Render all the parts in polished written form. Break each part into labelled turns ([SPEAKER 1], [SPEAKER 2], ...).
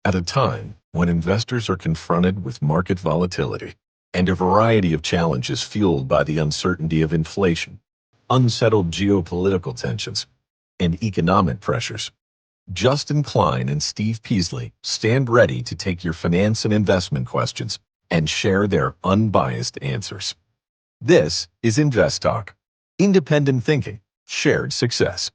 [SPEAKER 1] At a time when investors are confronted with market volatility and a variety of challenges fueled by the uncertainty of inflation, unsettled geopolitical tensions, and economic pressures, Justin Klein and Steve Peasley stand ready to take your finance and investment questions and share their unbiased answers. This is InvestTalk, independent thinking, shared success.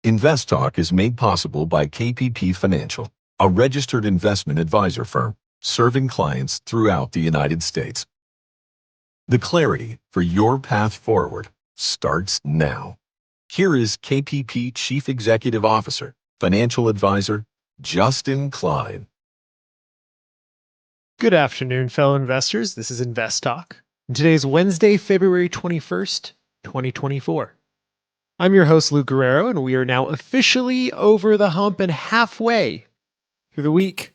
[SPEAKER 1] InvestTalk is made possible by KPP Financial, a registered investment advisor firm serving clients throughout the United States. The clarity for your path forward starts now. Here is KPP Chief Executive Officer, Financial Advisor, Justin Klein.
[SPEAKER 2] Good afternoon, fellow investors. This is InvestTalk. And today is Wednesday, February 21st, 2024. I'm your host, Luke Guerrero, and we are now officially over the hump and halfway through the week.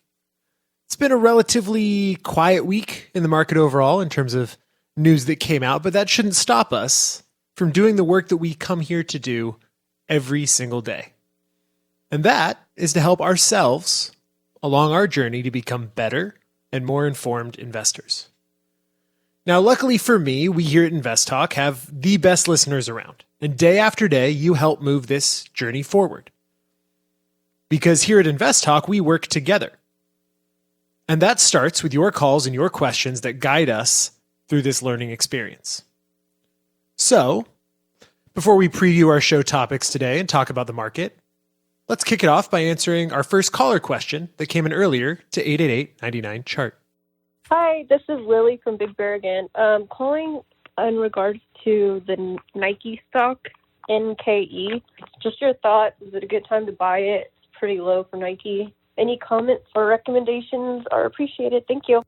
[SPEAKER 2] It's been a relatively quiet week in the market overall in terms of news that came out, but that shouldn't stop us from doing the work that we come here to do every single day. And that is to help ourselves along our journey to become better and more informed investors. Now, luckily for me, we here at InvestTalk have the best listeners around. And day after day, you help move this journey forward. Because here at InvestTalk, we work together. And that starts with your calls and your questions that guide us through this learning experience. So, before we preview our show topics today and talk about the market, let's kick it off by answering our first caller question that came in earlier to 888-99-CHART.
[SPEAKER 3] Hi, this is Lily from Big Bear again. Calling in regards to the Nike stock, NKE. Just your thoughts. Is it a good time to buy it? It's pretty low for Nike. Any comments or recommendations are appreciated. Thank you.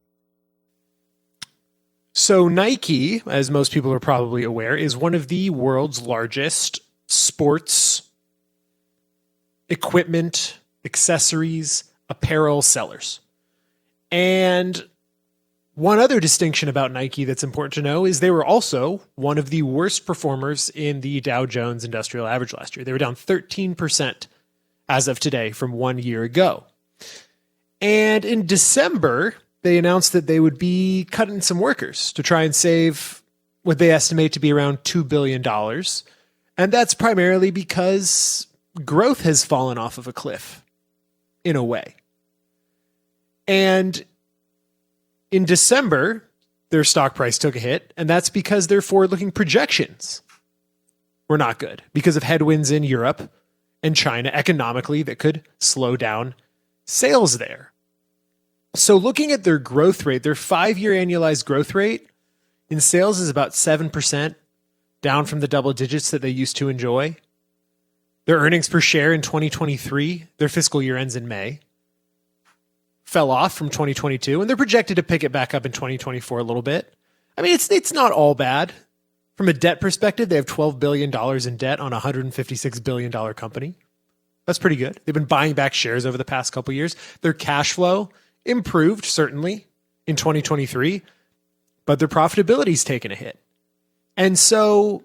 [SPEAKER 2] So Nike, as most people are probably aware, is one of the world's largest sports equipment, accessories, apparel sellers. And one other distinction about Nike that's important to know is they were also one of the worst performers in the Dow Jones Industrial Average last year. They were down 13% as of today from 1 year ago. And in December, they announced that they would be cutting some workers to try and save what they estimate to be around $2 billion. And that's primarily because growth has fallen off of a cliff, in a way. And in December, their stock price took a hit, and that's because their forward-looking projections were not good because of headwinds in Europe and China economically that could slow down sales there. So looking at their growth rate, their 5-year annualized growth rate in sales is about 7%, down from the double digits that they used to enjoy. Their earnings per share in 2023, their fiscal year ends in May, fell off from 2022, and they're projected to pick it back up in 2024 a little bit. I mean, it's not all bad. From a debt perspective, they have $12 billion in debt on a $156 billion company. That's pretty good. They've been buying back shares over the past couple of years. Their cash flow improved, certainly, in 2023, but their profitability's taken a hit. And so,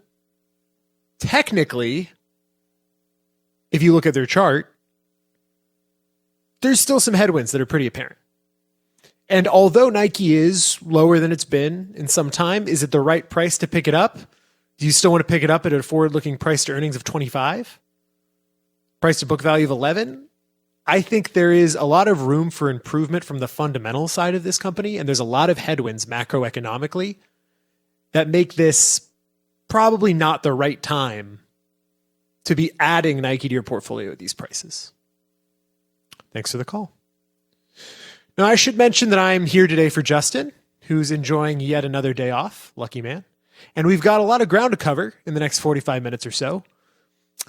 [SPEAKER 2] technically, if you look at their chart, there's still some headwinds that are pretty apparent. And although Nike is lower than it's been in some time, is it the right price to pick it up? Do you still want to pick it up at a forward-looking price to earnings of 25? Price to book value of 11? I think there is a lot of room for improvement from the fundamental side of this company, and there's a lot of headwinds macroeconomically that make this probably not the right time to be adding Nike to your portfolio at these prices. Thanks for the call. Now, I should mention that I'm here today for Justin, who's enjoying yet another day off. Lucky man. And we've got a lot of ground to cover in the next 45 minutes or so.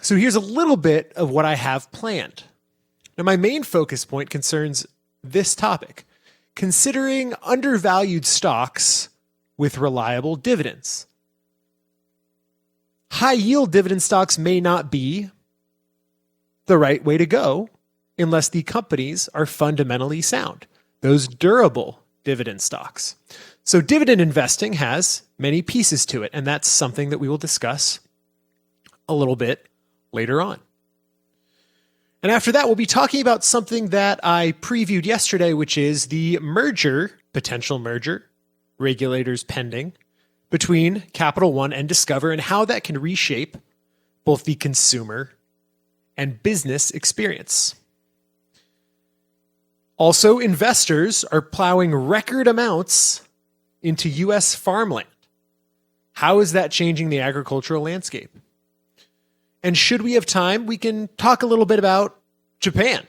[SPEAKER 2] So here's a little bit of what I have planned. Now, my main focus point concerns this topic, considering undervalued stocks with reliable dividends. High-yield dividend stocks may not be the right way to go unless the companies are fundamentally sound, those durable dividend stocks. So dividend investing has many pieces to it, and that's something that we will discuss a little bit later on. And after that, we'll be talking about something that I previewed yesterday, which is the potential merger, regulators pending, between Capital One and Discover, and how that can reshape both the consumer and business experience. Also, investors are plowing record amounts into U.S. farmland. How is that changing the agricultural landscape? And should we have time, we can talk a little bit about Japan.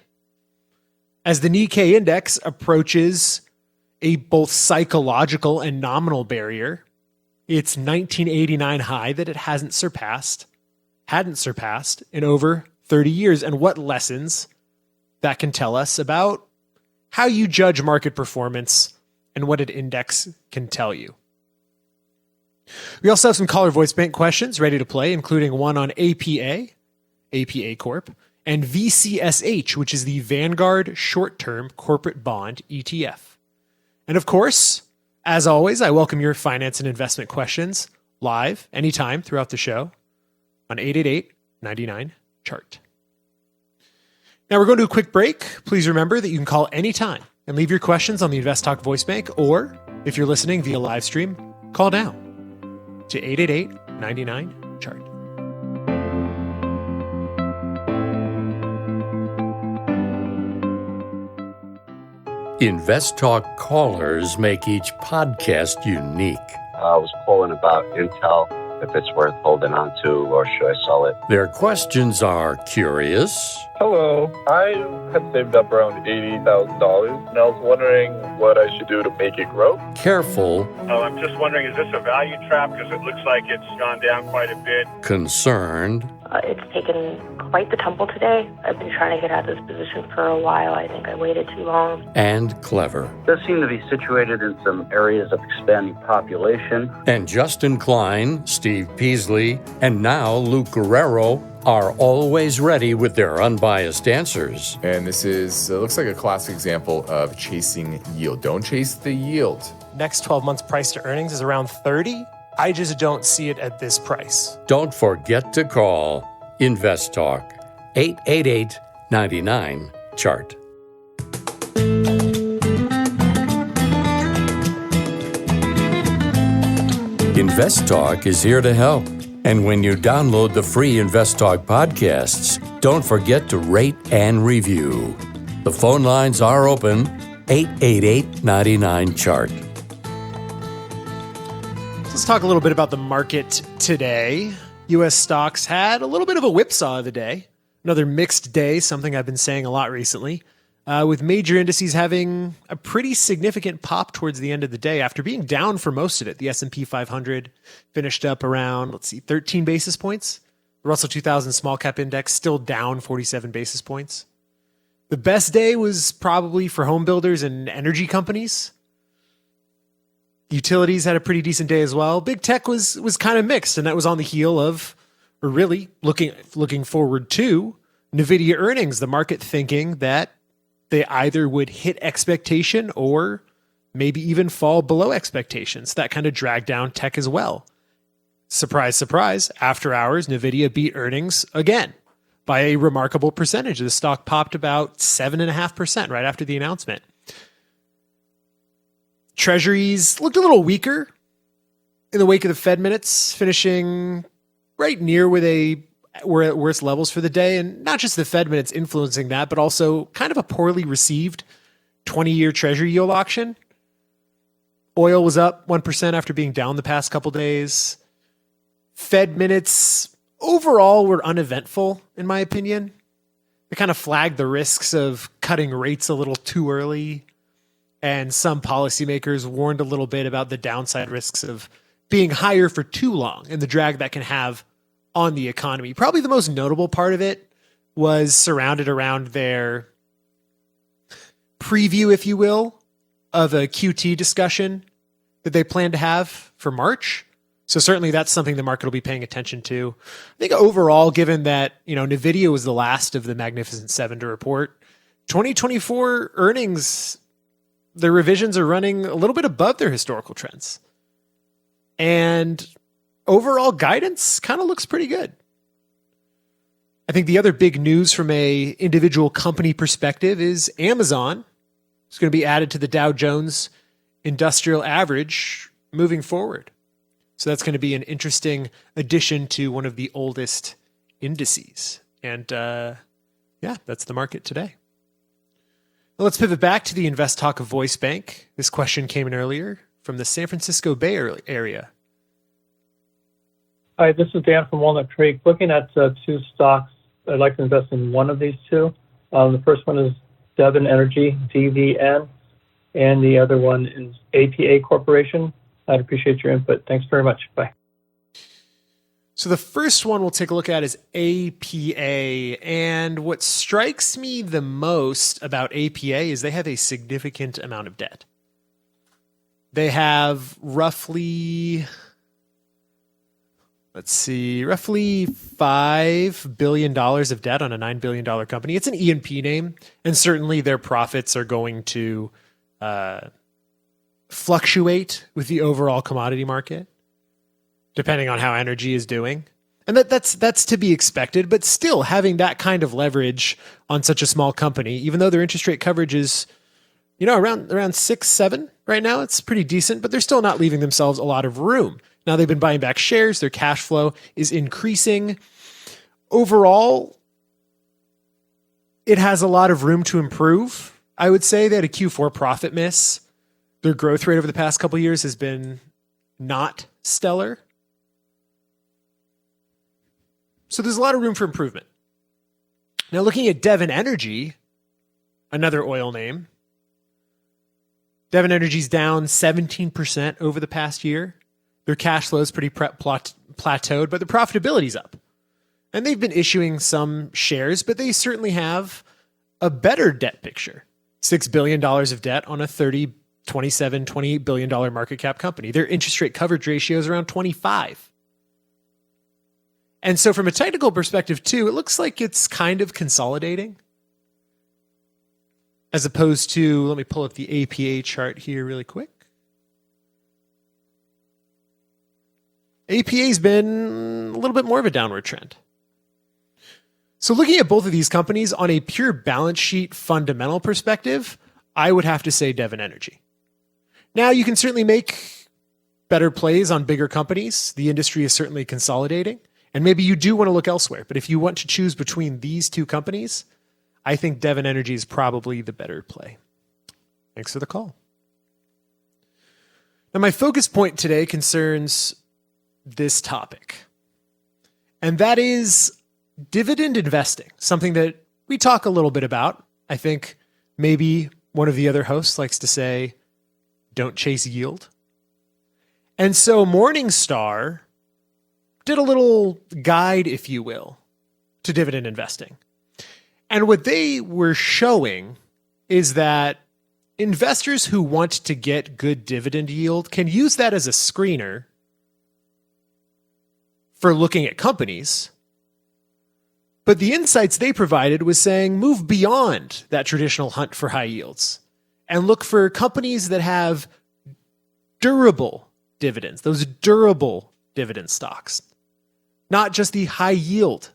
[SPEAKER 2] As the Nikkei index approaches a both psychological and nominal barrier, its 1989 high that it hadn't surpassed in over 30 years, and what lessons that can tell us about how you judge market performance and what an index can tell you. We also have some caller voice bank questions ready to play, including one on APA Corp, and VCSH, which is the Vanguard short-term corporate bond ETF. And of course, as always, I welcome your finance and investment questions live anytime throughout the show on 888-99-CHART. Now we're going to do a quick break. Please remember that you can call anytime and leave your questions on the InvestTalk voice bank, or if you're listening via live stream, call now to 888-99-CHART.
[SPEAKER 4] InvestTalk callers make each podcast unique.
[SPEAKER 5] I was calling about Intel, if it's worth holding on to, or should I sell it?
[SPEAKER 4] Their questions are curious.
[SPEAKER 6] Hello. I had saved up around $80,000, and I was wondering what I should do to make it grow.
[SPEAKER 4] Careful.
[SPEAKER 7] I'm just wondering, is this a value trap? Because it looks like it's gone down quite a bit.
[SPEAKER 4] Concerned.
[SPEAKER 8] It's taken quite the tumble today. I've been trying to get out of this position for a while. I think I waited too long.
[SPEAKER 4] And clever.
[SPEAKER 5] Does seem to be situated in some areas of expanding population.
[SPEAKER 4] And Justin Klein, Steve Peasley, and now Luke Guerrero are always ready with their unbiased answers.
[SPEAKER 9] And this looks like a classic example of chasing yield. Don't chase the yield.
[SPEAKER 2] Next 12 months price to earnings is around 30. I just don't see it at this price.
[SPEAKER 4] Don't forget to call InvestTalk 888-99-CHART. InvestTalk is here to help. And when you download the free InvestTalk podcasts, don't forget to rate and review. The phone lines are open, 888-99-CHART.
[SPEAKER 2] Let's talk a little bit about the market today. U.S. stocks had a little bit of a whipsaw of the day. Another mixed day, something I've been saying a lot recently, with major indices having a pretty significant pop towards the end of the day after being down for most of it. The S&P 500 finished up around, 13 basis points. The Russell 2000 small cap index still down 47 basis points. The best day was probably for home builders and energy companies. Utilities had a pretty decent day as well. Big tech was kind of mixed, and that was on the heel of, or really looking forward to, NVIDIA earnings. The market thinking that they either would hit expectation or maybe even fall below expectations. That kind of dragged down tech as well. Surprise, surprise. After hours, NVIDIA beat earnings again by a remarkable percentage. The stock popped about 7.5% right after the announcement. Treasuries looked a little weaker in the wake of the Fed minutes, finishing right near were at worst levels for the day. And not just the Fed minutes influencing that, but also kind of a poorly received 20-year Treasury yield auction. Oil was up 1% after being down the past couple days. Fed minutes overall were uneventful, in my opinion. They kind of flagged the risks of cutting rates a little too early. And some policymakers warned a little bit about the downside risks of being higher for too long and the drag that can have on the economy. Probably the most notable part of it was surrounded around their preview, if you will, of a QT discussion that they plan to have for March. So certainly that's something the market will be paying attention to. I think overall, given that, NVIDIA was the last of the Magnificent Seven to report, 2024 earnings, their revisions are running a little bit above their historical trends. And overall guidance kind of looks pretty good. I think the other big news from a individual company perspective is Amazon is going to be added to the Dow Jones Industrial Average moving forward. So that's going to be an interesting addition to one of the oldest indices. And that's the market today. Now let's pivot back to the InvestTalk Voice Bank. This question came in earlier from the San Francisco Bay Area.
[SPEAKER 10] Hi, this is Dan from Walnut Creek. Looking at two stocks, I'd like to invest in one of these two. The first one is Devon Energy, DVN, and the other one is APA Corporation. I'd appreciate your input. Thanks very much. Bye.
[SPEAKER 2] So the first one we'll take a look at is APA. And what strikes me the most about APA is they have a significant amount of debt. They have roughly $5 billion of debt on a $9 billion company. It's an E&P name, and certainly their profits are going to fluctuate with the overall commodity market, depending on how energy is doing. And that's to be expected, but still having that kind of leverage on such a small company, even though their interest rate coverage is, around 6-7 right now, it's pretty decent, but they're still not leaving themselves a lot of room. Now they've been buying back shares, their cash flow is increasing. Overall, it has a lot of room to improve. I would say they had a Q4 profit miss. Their growth rate over the past couple of years has been not stellar. So there's a lot of room for improvement. Now looking at Devon Energy, another oil name, Devon Energy's down 17% over the past year. Their cash flow is pretty plateaued, but the profitability's up. And they've been issuing some shares, but they certainly have a better debt picture. $6 billion of debt on a $27, $28 billion market cap company. Their interest rate coverage ratio is around 25. And so from a technical perspective too, it looks like it's kind of consolidating. As opposed to, let me pull up the APA chart here really quick. APA's been a little bit more of a downward trend. So looking at both of these companies on a pure balance sheet fundamental perspective, I would have to say Devon Energy. Now you can certainly make better plays on bigger companies. The industry is certainly consolidating. And maybe you do want to look elsewhere. But if you want to choose between these two companies, I think Devon Energy is probably the better play. Thanks for the call. Now, my focus point today concerns this topic, and that is dividend investing, something that we talk a little bit about. I think maybe one of the other hosts likes to say, don't chase yield. And so Morningstar did a little guide, if you will, to dividend investing. And what they were showing is that investors who want to get good dividend yield can use that as a screener for looking at companies. But the insights they provided was saying move beyond that traditional hunt for high yields and look for companies that have durable dividends, those durable dividend stocks, not just the high yield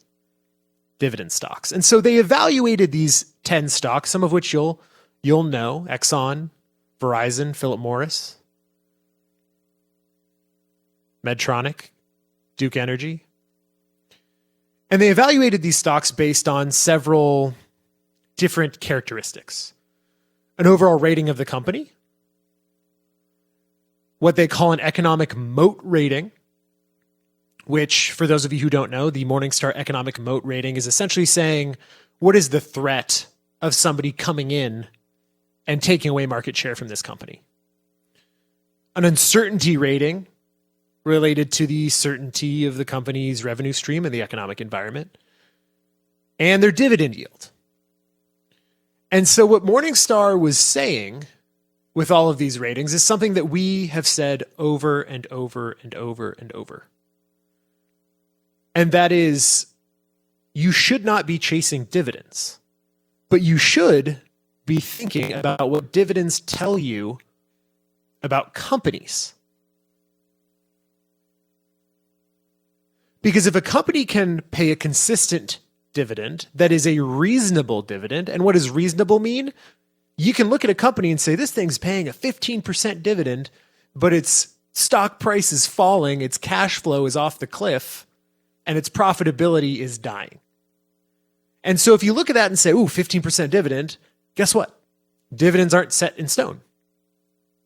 [SPEAKER 2] dividend stocks. And so they evaluated these 10 stocks, some of which you'll know: Exxon, Verizon, Philip Morris, Medtronic, Duke Energy. And they evaluated these stocks based on several different characteristics: an overall rating of the company, what they call an economic moat rating, which, for those of you who don't know, the Morningstar economic moat rating is essentially saying, what is the threat of somebody coming in and taking away market share from this company? An uncertainty rating related to the certainty of the company's revenue stream and the economic environment, and their dividend yield. And so what Morningstar was saying with all of these ratings is something that we have said over and over and over and over. And that is, you should not be chasing dividends, but you should be thinking about what dividends tell you about companies. Because if a company can pay a consistent dividend that is a reasonable dividend. And what does reasonable mean? You can look at a company and say, this thing's paying a 15% dividend, but its stock price is falling, its cash flow is off the cliff, and its profitability is dying. And so if you look at that and say, ooh, 15% dividend, guess what? Dividends aren't set in stone.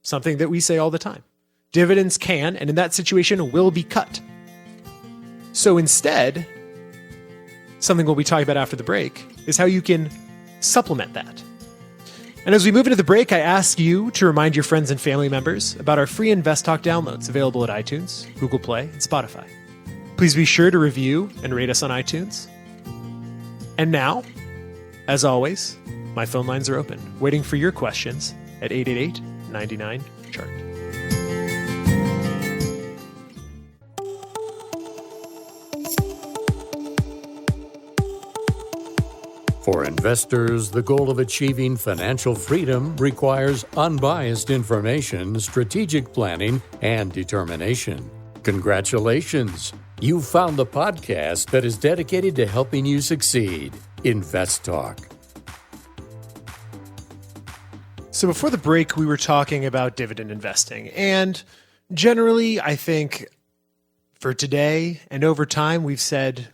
[SPEAKER 2] Something that we say all the time. Dividends can, and in that situation, will be cut. So instead, something we'll be talking about after the break is how you can supplement that. And as we move into the break, I ask you to remind your friends and family members about our free InvestTalk downloads available at iTunes, Google Play, and Spotify. Please be sure to review and rate us on iTunes. And now, as always, my phone lines are open, waiting for your questions at 888-99-CHART.
[SPEAKER 4] For investors, the goal of achieving financial freedom requires unbiased information, strategic planning, and determination. Congratulations! You've found the podcast that is dedicated to helping you succeed. InvestTalk.
[SPEAKER 2] So before the break, we were talking about dividend investing. And generally, I think for today and over time, we've said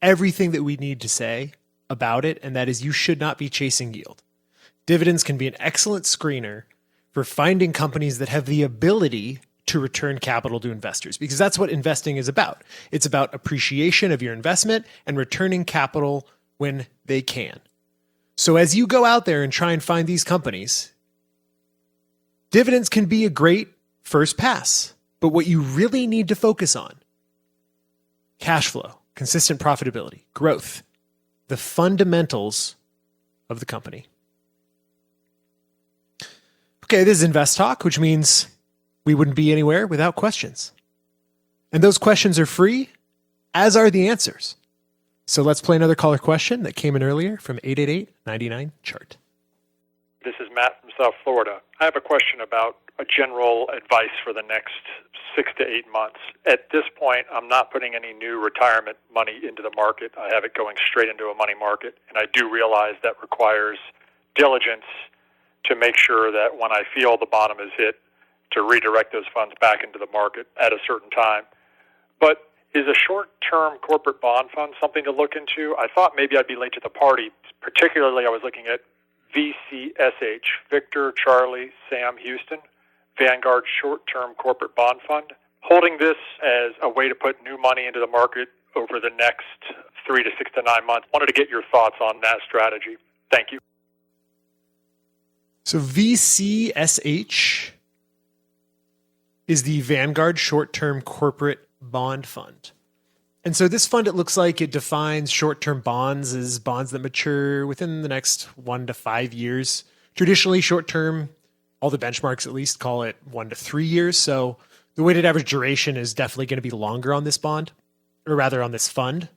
[SPEAKER 2] everything that we need to say about it, and that is you should not be chasing yield. Dividends can be an excellent screener for finding companies that have the ability to return capital to investors, because that's what investing is about. It's about appreciation of your investment and returning capital when they can. So as you go out there and try and find these companies, dividends can be a great first pass, but what you really need to focus on, cash flow, consistent profitability, growth, the fundamentals of the company. Okay, this is InvestTalk, which means we wouldn't be anywhere without questions. And those questions are free, as are the answers. So let's play another caller question that came in earlier from 888-99-CHART.
[SPEAKER 11] This is Matt from South Florida. I have a question about a general advice for the next 6 to 8 months. At this point, I'm not putting any new retirement money into the market. I have it going straight into a money market, and I do realize that requires diligence to make sure that when I feel the bottom is hit, to redirect those funds back into the market at a certain time. But is a short-term corporate bond fund something to look into? I thought maybe I'd be late to the party. Particularly, I was looking at VCSH, Victor, Charlie, Sam, Houston, Vanguard short-term corporate bond fund, holding this as a way to put new money into the market over the next 3 to 6 to 9 months. Wanted to get your thoughts on that strategy. Thank you.
[SPEAKER 2] So VCSH is the Vanguard short-term corporate bond fund. And so this fund, it looks like it defines short-term bonds as bonds that mature within the next 1 to 5 years. Traditionally, short-term, all the benchmarks at least call it 1 to 3 years. So the weighted average duration is definitely going to be longer on this bond, or rather on this fund,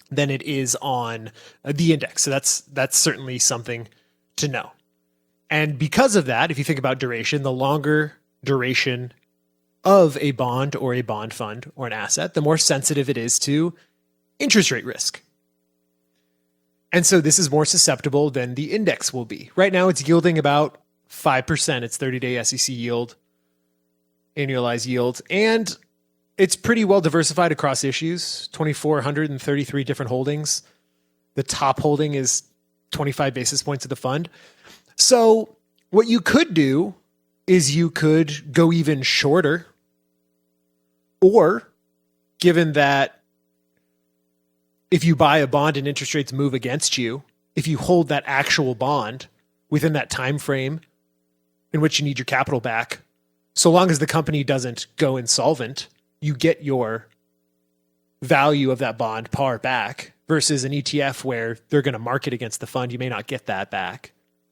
[SPEAKER 2] than it is on the index. So that's certainly something to know. And because of that, if you think about duration, the longer duration of a bond or a bond fund or an asset, the more sensitive it is to interest rate risk. And so this is more susceptible than the index will be. Right now, it's yielding about 5%. It's 30-day SEC yield, annualized yield, and it's pretty well diversified across issues, 2,433 different holdings. The top holding is 25 basis points of the fund. So what you could do is you could go even shorter, or given that if you buy a bond and interest rates move against you, if you hold that actual bond within that time frame in which you need your capital back, so long as the company doesn't go insolvent, you get your value of that bond par back, versus an ETF where they're going to market against the fund. You may not get that back.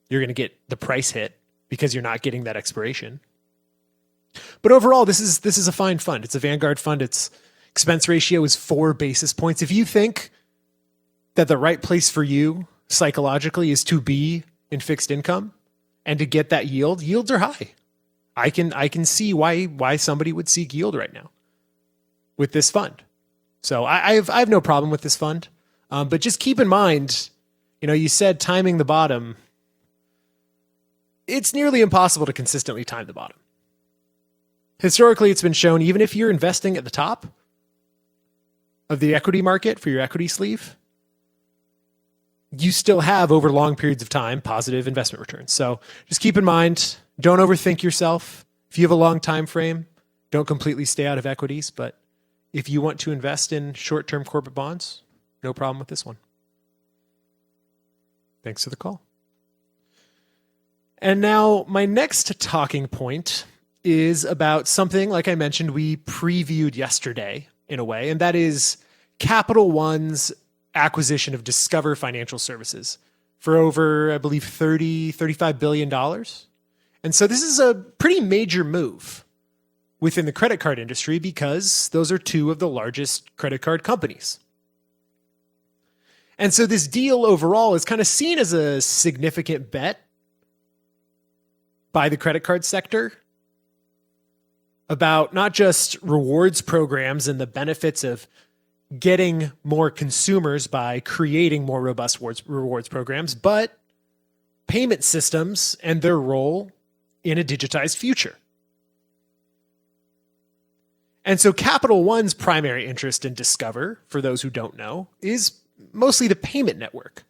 [SPEAKER 2] You're going to get the price hit because you're not getting that expiration. But overall, this is a fine fund. It's a Vanguard fund. Its expense ratio is 4 basis points. If you think that the right place for you psychologically is to be in fixed income and to get that yield, yields are high. I can see why somebody would seek yield right now with this fund. So I have no problem with this fund. But just keep in mind, you said timing the bottom. It's nearly impossible to consistently time the bottom. Historically, it's been shown even if you're investing at the top of the equity market for your equity sleeve, you still have over long periods of time positive investment returns. So just keep in mind, don't overthink yourself. If you have a long time frame, don't completely stay out of equities. But if you want to invest in short-term corporate bonds, no problem with this one. Thanks for the call. And now my next talking point is about something, like I mentioned, we previewed yesterday in a way, and that is Capital One's acquisition of Discover Financial Services for over, I believe, $35 billion. And so this is a pretty major move within the credit card industry because those are two of the largest credit card companies. And so this deal overall is kind of seen as a significant bet by the credit card sector about not just rewards programs and the benefits of getting more consumers by creating more robust rewards programs, but payment systems and their role in a digitized future. And so Capital One's primary interest in Discover, for those who don't know, is mostly the payment network.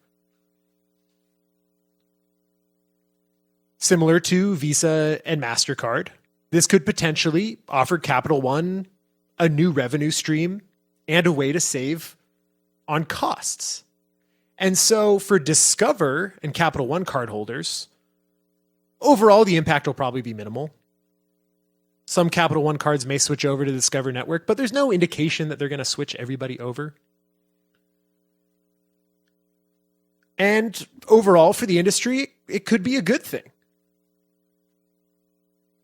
[SPEAKER 2] Similar to Visa and MasterCard, this could potentially offer Capital One a new revenue stream and a way to save on costs. And so for Discover and Capital One cardholders, overall, the impact will probably be minimal. Some Capital One cards may switch over to the Discover network, but there's no indication that they're going to switch everybody over. And overall, for the industry, it could be a good thing.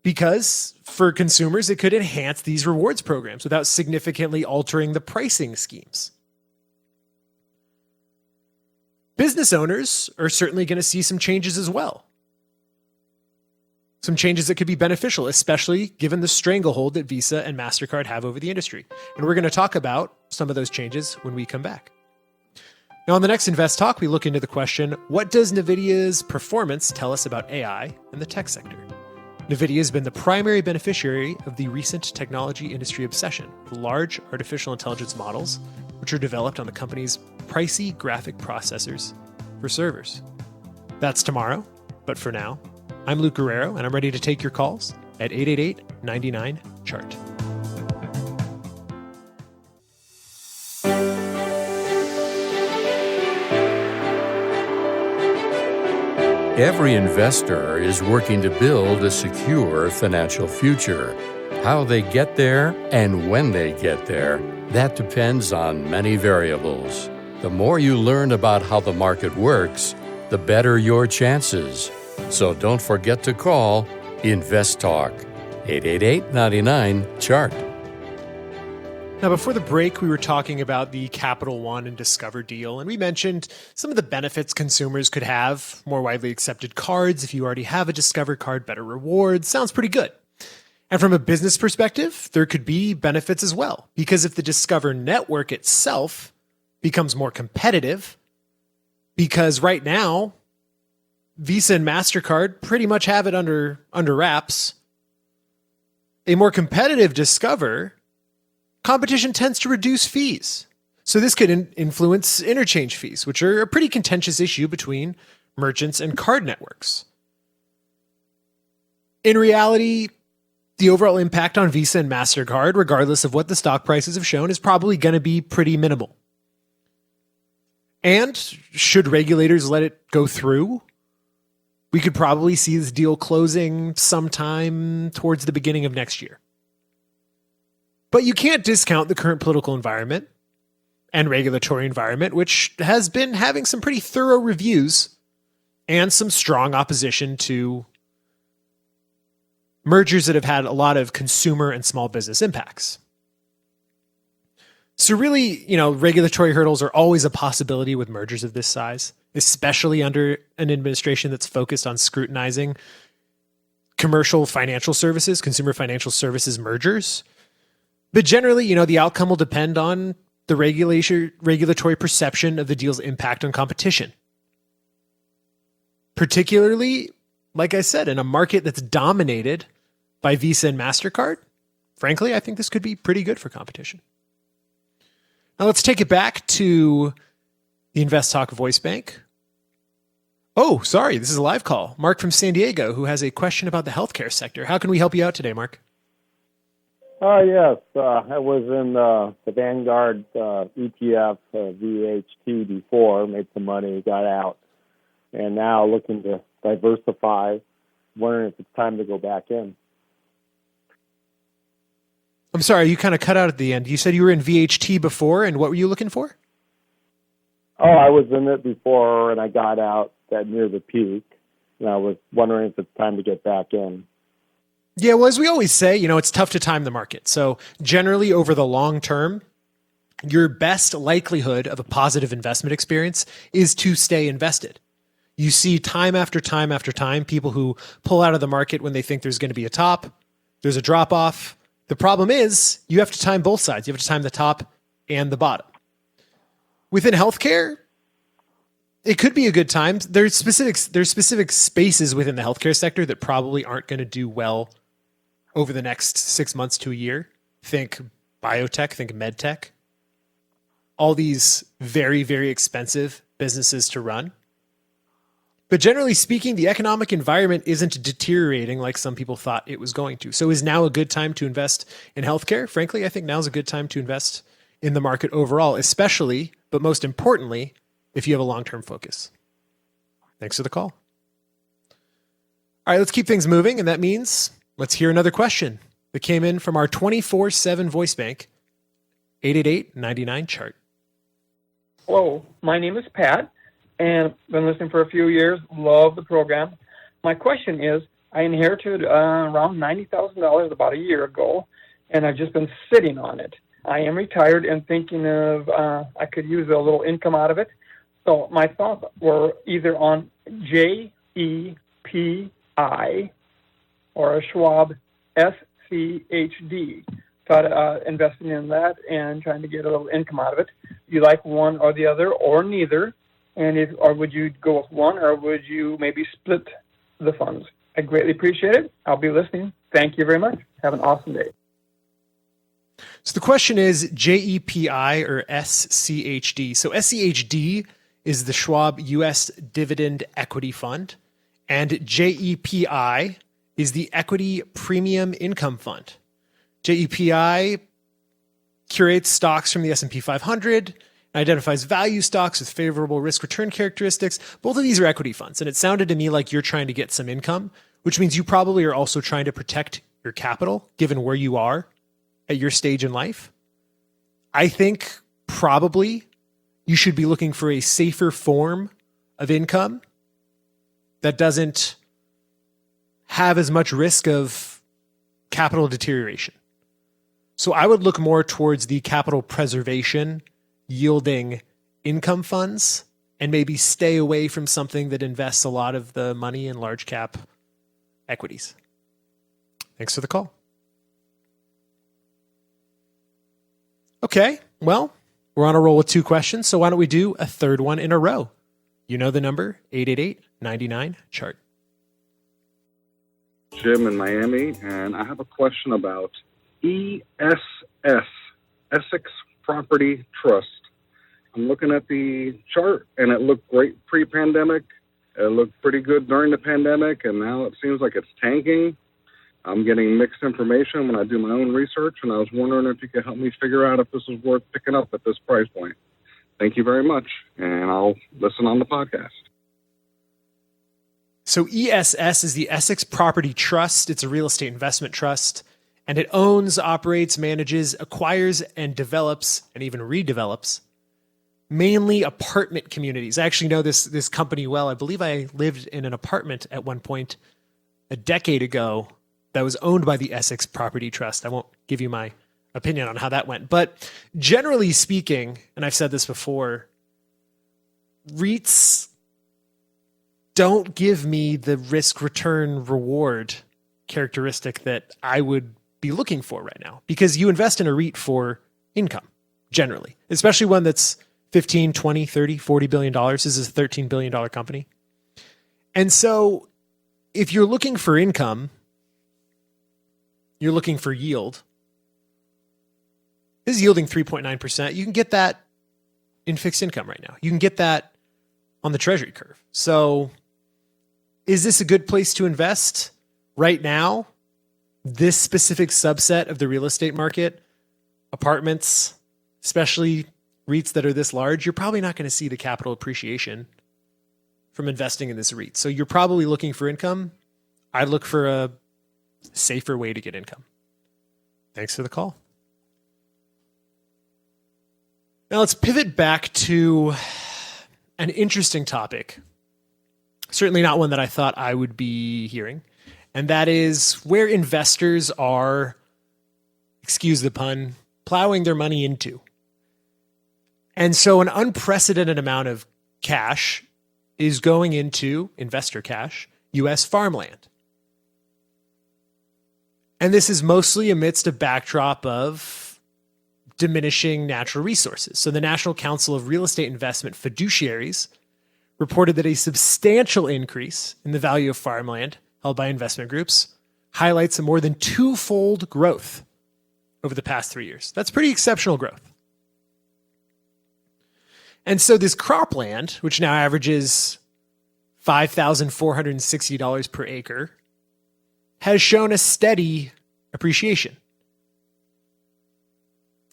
[SPEAKER 2] Because for consumers, it could enhance these rewards programs without significantly altering the pricing schemes. Business owners are certainly going to see some changes as well. Some changes that could be beneficial, especially given the stranglehold that Visa and MasterCard have over the industry. And we're going to talk about some of those changes when we come back. Now, on the next Invest Talk, we look into the question, what does NVIDIA's performance tell us about AI and the tech sector? NVIDIA has been the primary beneficiary of the recent technology industry obsession with large artificial intelligence models, which are developed on the company's pricey graphic processors for servers. That's tomorrow, but for now, I'm Luke Guerrero, and I'm ready to take your calls at 888-99-CHART.
[SPEAKER 4] Every investor is working to build a secure financial future. How they get there and when they get there, that depends on many variables. The more you learn about how the market works, the better your chances. So don't forget to call InvestTalk, 888-99-CHART.
[SPEAKER 2] Now, before the break, we were talking about the Capital One and Discover deal, and we mentioned some of the benefits consumers could have, more widely accepted cards. If you already have a Discover card, better rewards. Sounds pretty good. And from a business perspective, there could be benefits as well, because if the Discover network itself becomes more competitive, because right now, Visa and MasterCard pretty much have it under wraps, a more competitive Discover, competition tends to reduce fees. So this could influence interchange fees, which are a pretty contentious issue between merchants and card networks. In reality, the overall impact on Visa and MasterCard, regardless of what the stock prices have shown, is probably going to be pretty minimal. And should regulators let it go through, we could probably see this deal closing sometime towards the beginning of next year. But you can't discount the current political environment and regulatory environment, which has been having some pretty thorough reviews and some strong opposition to mergers that have had a lot of consumer and small business impacts. So really, regulatory hurdles are always a possibility with mergers of this size, especially under an administration that's focused on scrutinizing commercial financial services, consumer financial services mergers. But generally, the outcome will depend on the regulatory perception of the deal's impact on competition. Particularly, like I said, in a market that's dominated by Visa and MasterCard, frankly, I think this could be pretty good for competition. Now let's take it back to the InvestTalk voice bank. Oh, sorry, this is a live call. Mark from San Diego, who has a question about the healthcare sector. How can we help you out today, Mark?
[SPEAKER 12] Yes, I was in the Vanguard ETF, VHT before, made some money, got out, and now looking to diversify, wondering if it's time to go back in.
[SPEAKER 2] I'm sorry, you kind of cut out at the end. You said you were in VHT before, and what were you looking for?
[SPEAKER 12] Oh, I was in it before, and I got out at near the peak, and I was wondering if it's time to get back in.
[SPEAKER 2] Yeah, well, as we always say, it's tough to time the market. So generally over the long term, your best likelihood of a positive investment experience is to stay invested. You see time after time after time, people who pull out of the market when they think there's going to be a top, there's a drop off. The problem is you have to time both sides. You have to time the top and the bottom. Within healthcare, it could be a good time. There's specific spaces within the healthcare sector that probably aren't going to do well over the next 6 months to a year. Think biotech, think medtech. All these very, very expensive businesses to run. But generally speaking, the economic environment isn't deteriorating like some people thought it was going to. So is now a good time to invest in healthcare? Frankly, I think now's a good time to invest in the market overall, especially, but most importantly, if you have a long-term focus. Thanks for the call. All right, let's keep things moving, and that means let's hear another question that came in from our 24/7 voice bank, 888-99-CHART.
[SPEAKER 13] Hello, my name is Pat, and I've been listening for a few years. Love the program. My question is, I inherited around $90,000 about a year ago, and I've just been sitting on it. I am retired and thinking of I could use a little income out of it. So my thoughts were either on JEPI or a Schwab SCHD. Thought investing in that and trying to get a little income out of it. Do you like one or the other or neither? And or would you go with one, or would you maybe split the funds? I greatly appreciate it. I'll be listening. Thank you very much. Have an awesome day.
[SPEAKER 2] So the question is JEPI or SCHD. So SCHD is the Schwab U.S. Dividend Equity Fund, and JEPI is the Equity Premium Income Fund. JEPI curates stocks from the S&P 500, identifies value stocks with favorable risk-return characteristics. Both of these are equity funds, and it sounded to me like you're trying to get some income, which means you probably are also trying to protect your capital, given where you are at your stage in life. I think probably you should be looking for a safer form of income that doesn't have as much risk of capital deterioration. So I would look more towards the capital preservation yielding income funds and maybe stay away from something that invests a lot of the money in large cap equities. Thanks for the call. Okay, well, we're on a roll with 2 questions, so why don't we do a third one in a row? You know the number, 888-99-CHART.
[SPEAKER 14] Jim in Miami, and I have a question about ESS, Essex Property Trust. I'm looking at the chart, and it looked great pre-pandemic. It looked pretty good during the pandemic, and now it seems like it's tanking. I'm getting mixed information when I do my own research, and I was wondering if you could help me figure out if this is worth picking up at this price point. Thank you very much, and I'll listen on the podcast.
[SPEAKER 2] So ESS is the Essex Property Trust. It's a real estate investment trust, and it owns, operates, manages, acquires, and develops, and even redevelops mainly apartment communities. I actually know this company well. I believe I lived in an apartment at one point a decade ago that was owned by the Essex Property Trust. I won't give you my opinion on how that went. But generally speaking, and I've said this before, REITs don't give me the risk return reward characteristic that I would be looking for right now, because you invest in a REIT for income. generally, especially one that's 15, 20, 30, 40 billion dollars. This is a $13 billion company. And so if you're looking for income, you're looking for yield. This is yielding 3.9%. You can get that in fixed income right now. You can get that on the treasury curve. So is this a good place to invest right now? This specific subset of the real estate market, apartments, especially REITs that are this large, you're probably not going to see the capital appreciation from investing in this REIT. So you're probably looking for income. I'd look for a safer way to get income. Thanks for the call. Now let's pivot back to an interesting topic. Certainly not one that I thought I would be hearing. And that is where investors are, excuse the pun, plowing their money into. And so an unprecedented amount of cash is going into investor cash, U.S. farmland. And this is mostly amidst a backdrop of diminishing natural resources. So the National Council of Real Estate Investment Fiduciaries reported that a substantial increase in the value of farmland held by investment groups highlights a more than twofold growth over the past 3 years. That's pretty exceptional growth. And so this cropland, which now averages $5,460 per acre, has shown a steady appreciation.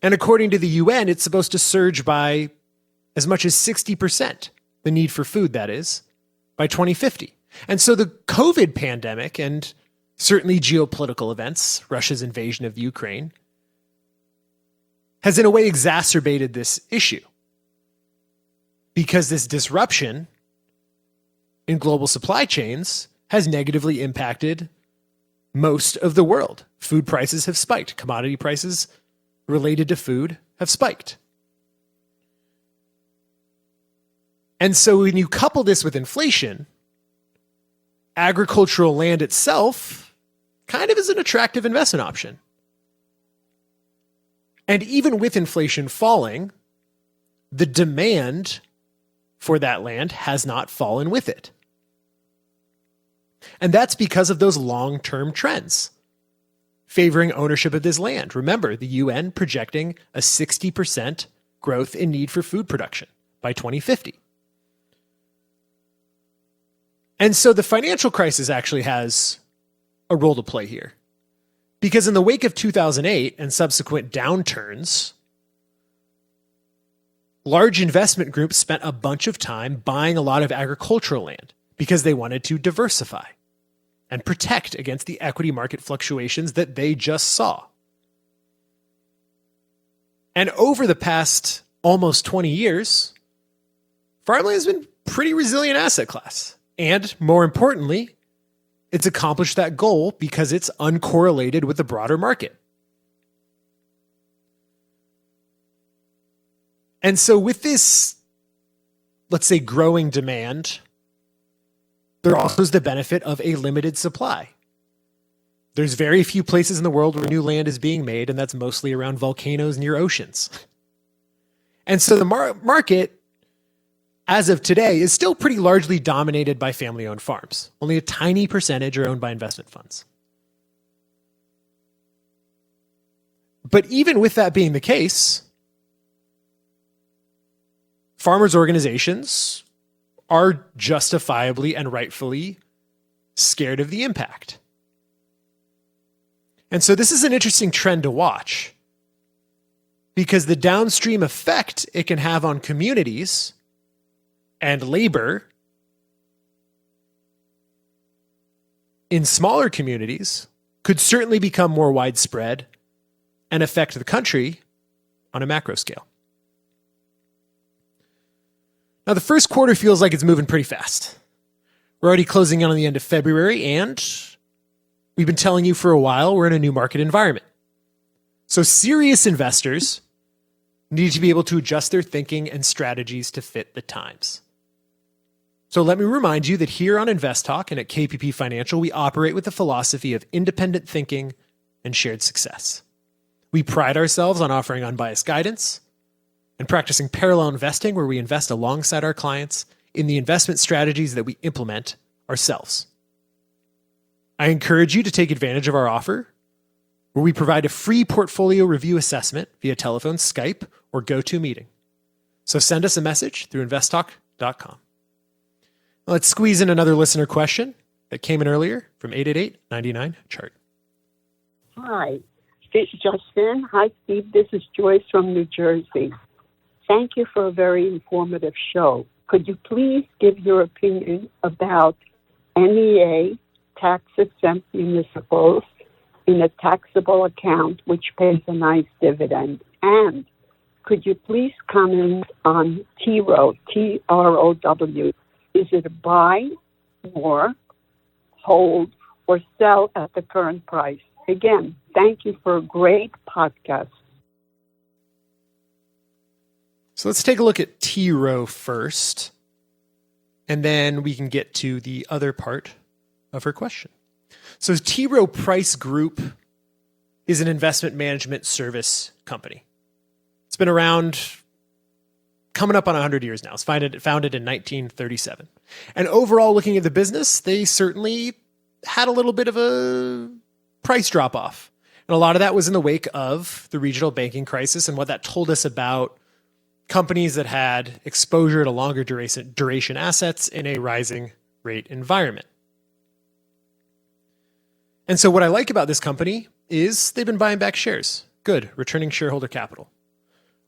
[SPEAKER 2] And according to the UN, it's supposed to surge by as much as 60%, the need for food, that is, by 2050. And so the COVID pandemic and certainly geopolitical events, Russia's invasion of Ukraine, has in a way exacerbated this issue. Because this disruption in global supply chains has negatively impacted most of the world. Food prices have spiked. Commodity prices related to food have spiked. And so when you couple this with inflation, agricultural land itself kind of is an attractive investment option. And even with inflation falling, the demand for that land has not fallen with it. And that's because of those long-term trends favoring ownership of this land. Remember, the UN projecting a 60% growth in need for food production by 2050. And so the financial crisis actually has a role to play here. Because in the wake of 2008 and subsequent downturns, large investment groups spent a bunch of time buying a lot of agricultural land because they wanted to diversify and protect against the equity market fluctuations that they just saw. And over the past almost 20 years, farmland has been a pretty resilient asset class. And more importantly, it's accomplished that goal because it's uncorrelated with the broader market. And so with this, let's say, growing demand, there also is the benefit of a limited supply. There's very few places in the world where new land is being made, and that's mostly around volcanoes near oceans. And so the market, as of today, is still pretty largely dominated by family-owned farms. Only a tiny percentage are owned by investment funds. But even with that being the case, farmers' organizations are justifiably and rightfully scared of the impact. And so this is an interesting trend to watch because the downstream effect it can have on communities and labor in smaller communities could certainly become more widespread and affect the country on a macro scale. Now, the first quarter feels like it's moving pretty fast. We're already closing in on the end of February, and we've been telling you for a while we're in a new market environment. So serious investors need to be able to adjust their thinking and strategies to fit the times. So let me remind you that here on InvestTalk and at KPP Financial, we operate with the philosophy of independent thinking and shared success. We pride ourselves on offering unbiased guidance, and practicing parallel investing, where we invest alongside our clients in the investment strategies that we implement ourselves. I encourage you to take advantage of our offer, where we provide a free portfolio review assessment via telephone, Skype, or GoToMeeting. So send us a message through investtalk.com. Let's squeeze in another listener question that came in earlier from 888-99-CHART.
[SPEAKER 15] Hi, Justin. Hi, Steve. This is Joyce from New Jersey. Thank you for a very informative show. Could you please give your opinion about NEA, tax-exempt municipals, in a taxable account which pays a nice dividend? And could you please comment on TROW, TROW? Is it a buy or hold or sell at the current price? Again, thank you for a great podcast.
[SPEAKER 2] So let's take a look at TROW first, and then we can get to the other part of her question. So TROW Price Group is an investment management service company. It's been around coming up on 100 years now. It's founded in 1937. And overall, looking at the business, they certainly had a little bit of a price drop off. And a lot of that was in the wake of the regional banking crisis and what that told us about companies that had exposure to longer duration assets in a rising rate environment. And so what I like about this company is they've been buying back shares. Good, returning shareholder capital.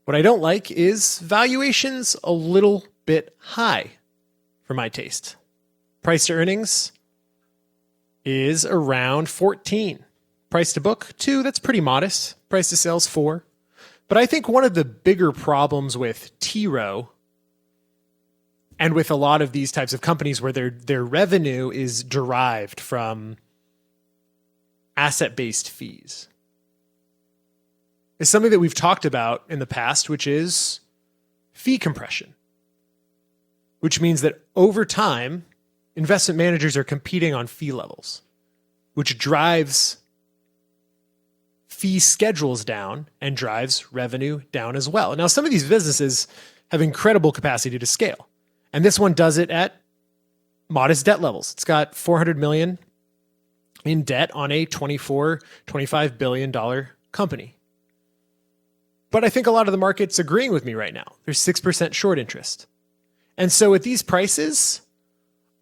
[SPEAKER 2] What I don't like is valuations a little bit high for my taste. Price to earnings is around 14. Price to book, 2, that's pretty modest. Price to sales, 4. But I think one of the bigger problems with TROW and with a lot of these types of companies where their revenue is derived from asset-based fees is something that we've talked about in the past, which is fee compression, which means that over time, investment managers are competing on fee levels, which drives fee schedules down and drives revenue down as well. Now, some of these businesses have incredible capacity to scale, and this one does it at modest debt levels. It's got $400 million in debt on a $25 billion company. But I think a lot of the market's agreeing with me right now. There's 6% short interest. And so at these prices,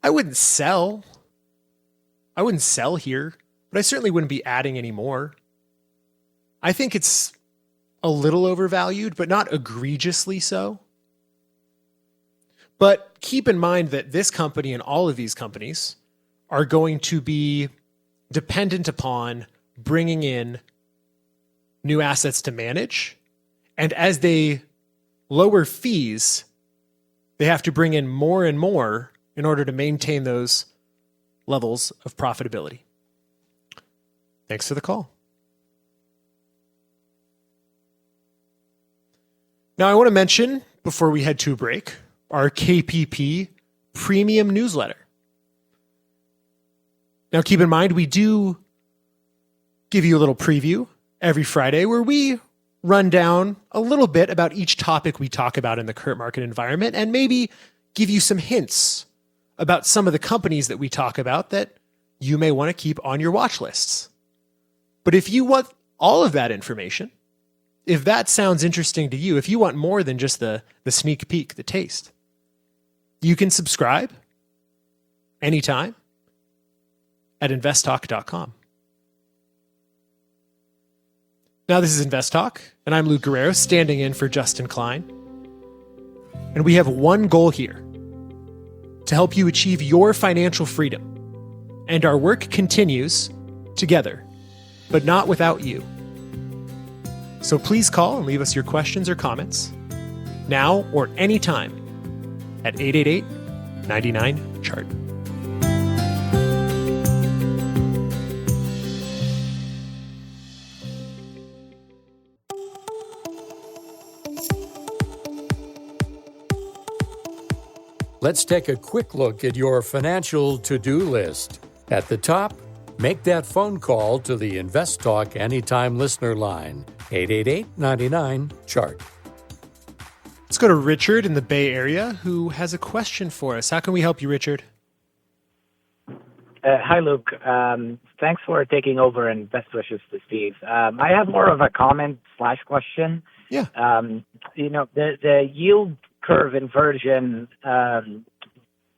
[SPEAKER 2] I wouldn't sell. I wouldn't sell here, but I certainly wouldn't be adding any more. I think it's a little overvalued, but not egregiously so. But keep in mind that this company and all of these companies are going to be dependent upon bringing in new assets to manage. And as they lower fees, they have to bring in more and more in order to maintain those levels of profitability. Thanks for the call. Now, I want to mention, before we head to a break, our KPP premium newsletter. Now, keep in mind, we do give you a little preview every Friday where we run down a little bit about each topic we talk about in the current market environment and maybe give you some hints about some of the companies that we talk about that you may want to keep on your watch lists. But if you want all of that information, if that sounds interesting to you, if you want more than just the sneak peek, the taste, you can subscribe anytime at investtalk.com. Now, this is InvestTalk, and I'm Luke Guerrero, standing in for Justin Klein. And we have one goal here: to help you achieve your financial freedom. And our work continues together, but not without you. So please call and leave us your questions or comments, now or anytime, at 888-99-CHART.
[SPEAKER 4] Let's take a quick look at your financial to-do list. At the top, make that phone call to the InvestTalk Anytime listener line, 888-99-CHART.
[SPEAKER 2] Let's go to Richard in the Bay Area, who has a question for us. How can we help you, Richard?
[SPEAKER 16] Hi, Luke. Thanks for taking over, and best wishes to Steve. I have more of a comment/question.
[SPEAKER 2] Yeah.
[SPEAKER 16] The yield curve inversion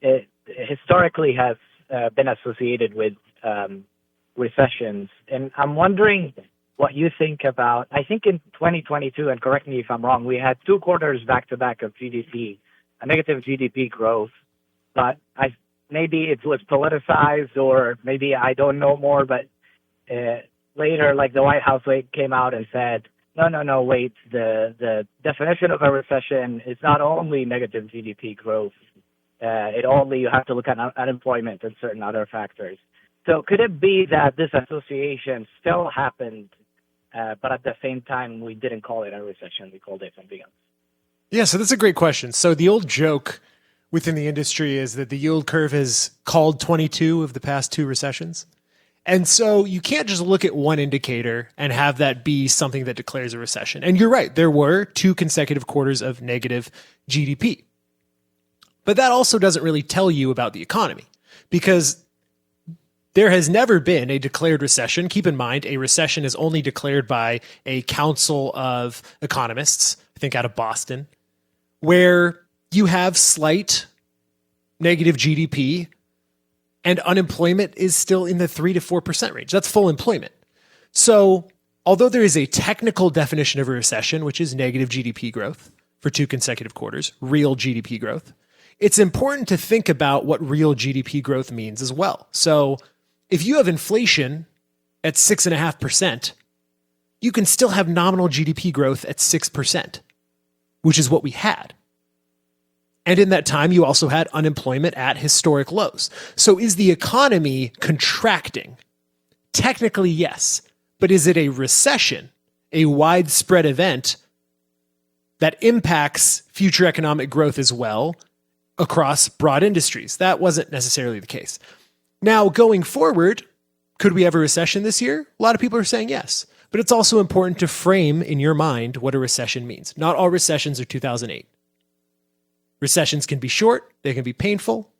[SPEAKER 16] it historically has been associated with recessions, and I'm wondering what you think about. I think in 2022, and correct me if I'm wrong, we had 2 quarters back-to-back of GDP, a negative GDP growth, but maybe it was politicized, or maybe I don't know more, but later, like the White House came out and said, no, wait, the definition of a recession is not only negative GDP growth, you have to look at unemployment and certain other factors. So could it be that this association still happened, but at the same time, we didn't call it a recession, we called it something else?
[SPEAKER 2] Yeah, so that's a great question. So the old joke within the industry is that the yield curve has called 22 of the past 2 recessions. And so you can't just look at one indicator and have that be something that declares a recession. And you're right, there were 2 consecutive quarters of negative GDP. But that also doesn't really tell you about the economy, because there has never been a declared recession. Keep in mind, a recession is only declared by a council of economists, I think out of Boston, where you have slight negative GDP and unemployment is still in the 3 to 4% range. That's full employment. So although there is a technical definition of a recession, which is negative GDP growth for 2 consecutive quarters, real GDP growth, it's important to think about what real GDP growth means as well. So if you have inflation at 6.5%, you can still have nominal GDP growth at 6%, which is what we had. And in that time, you also had unemployment at historic lows. So is the economy contracting? Technically, yes. But is it a recession, a widespread event that impacts future economic growth as well across broad industries? That wasn't necessarily the case. Now, going forward, could we have a recession this year? A lot of people are saying yes. But it's also important to frame in your mind what a recession means. Not all recessions are 2008. Recessions can be short, they can be painful,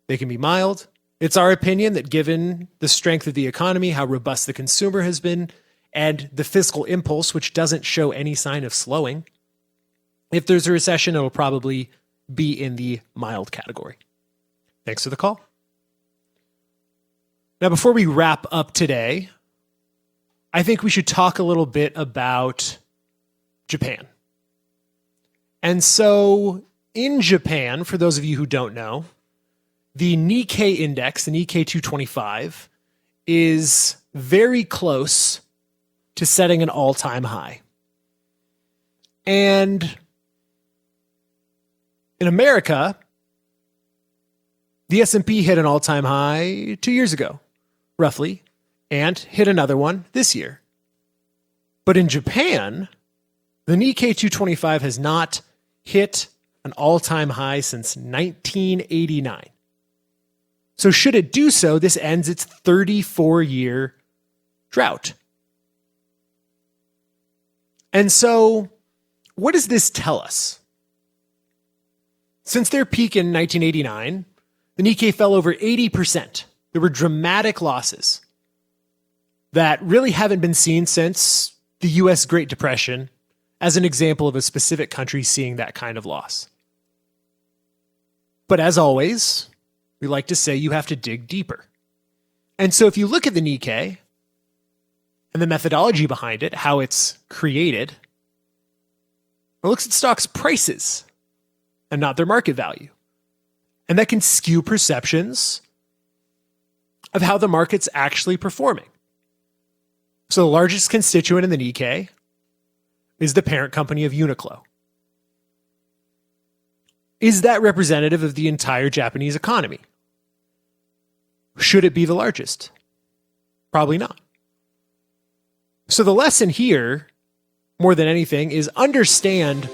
[SPEAKER 2] they can be mild. It's our opinion that given the strength of the economy, how robust the consumer has been, and the fiscal impulse, which doesn't show any sign of slowing, if there's a recession, it'll probably be in the mild category. Thanks for the call. Now, before we wrap up today, I think we should talk a little bit about Japan. And so in Japan, for those of you who don't know, the Nikkei index, the Nikkei 225, is very close to setting an all-time high. And in America, the S&P hit an all-time high 2 years ago, roughly, and hit another one this year. But in Japan, the Nikkei 225 has not hit an all-time high since 1989. So should it do so, this ends its 34-year drought. And so what does this tell us? Since their peak in 1989, the Nikkei fell over 80%. There were dramatic losses that really haven't been seen since the U.S. Great Depression, as an example of a specific country seeing that kind of loss. But as always, we like to say you have to dig deeper. And so if you look at the Nikkei and the methodology behind it, how it's created, it looks at stocks' prices and not their market value. And that can skew perceptions of how the market's actually performing. So the largest constituent in the Nikkei is the parent company of Uniqlo. Is that representative of the entire Japanese economy? Should it be the largest? Probably not. So the lesson here, more than anything, is understand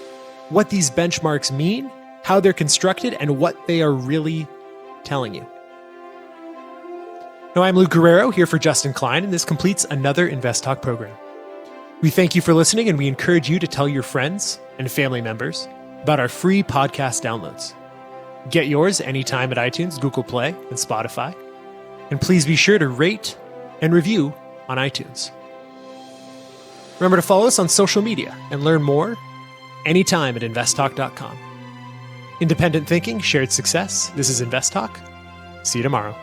[SPEAKER 2] what these benchmarks mean, how they're constructed, and what they are really telling you. Now, I'm Luke Guerrero here for Justin Klein, and this completes another InvestTalk program. We thank you for listening, and we encourage you to tell your friends and family members about our free podcast downloads. Get yours anytime at iTunes, Google Play, and Spotify. And please be sure to rate and review on iTunes. Remember to follow us on social media and learn more anytime at investtalk.com. Independent thinking, shared success. This is InvestTalk. See you tomorrow.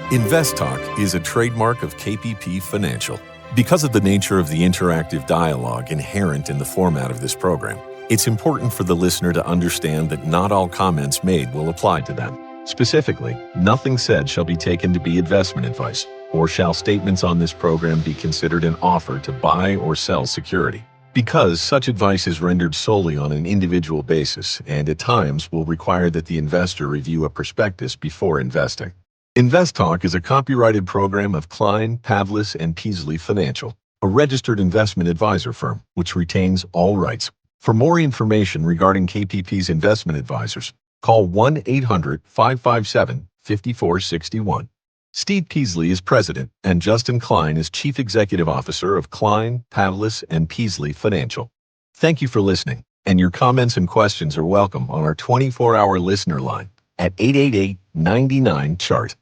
[SPEAKER 1] InvestTalk is a trademark of KPP Financial. Because of the nature of the interactive dialogue inherent in the format of this program, it's important for the listener to understand that not all comments made will apply to them. Specifically, nothing said shall be taken to be investment advice, or shall statements on this program be considered an offer to buy or sell security. Because such advice is rendered solely on an individual basis and at times will require that the investor review a prospectus before investing. InvestTalk is a copyrighted program of Klein, Pavlis, and Peasley Financial, a registered investment advisor firm which retains all rights. For more information regarding KPP's investment advisors, call 1-800-557-5461. Steve Peasley is president, and Justin Klein is chief executive officer of Klein, Pavlis, and Peasley Financial. Thank you for listening, and your comments and questions are welcome on our 24-hour listener line at 888-99-CHART.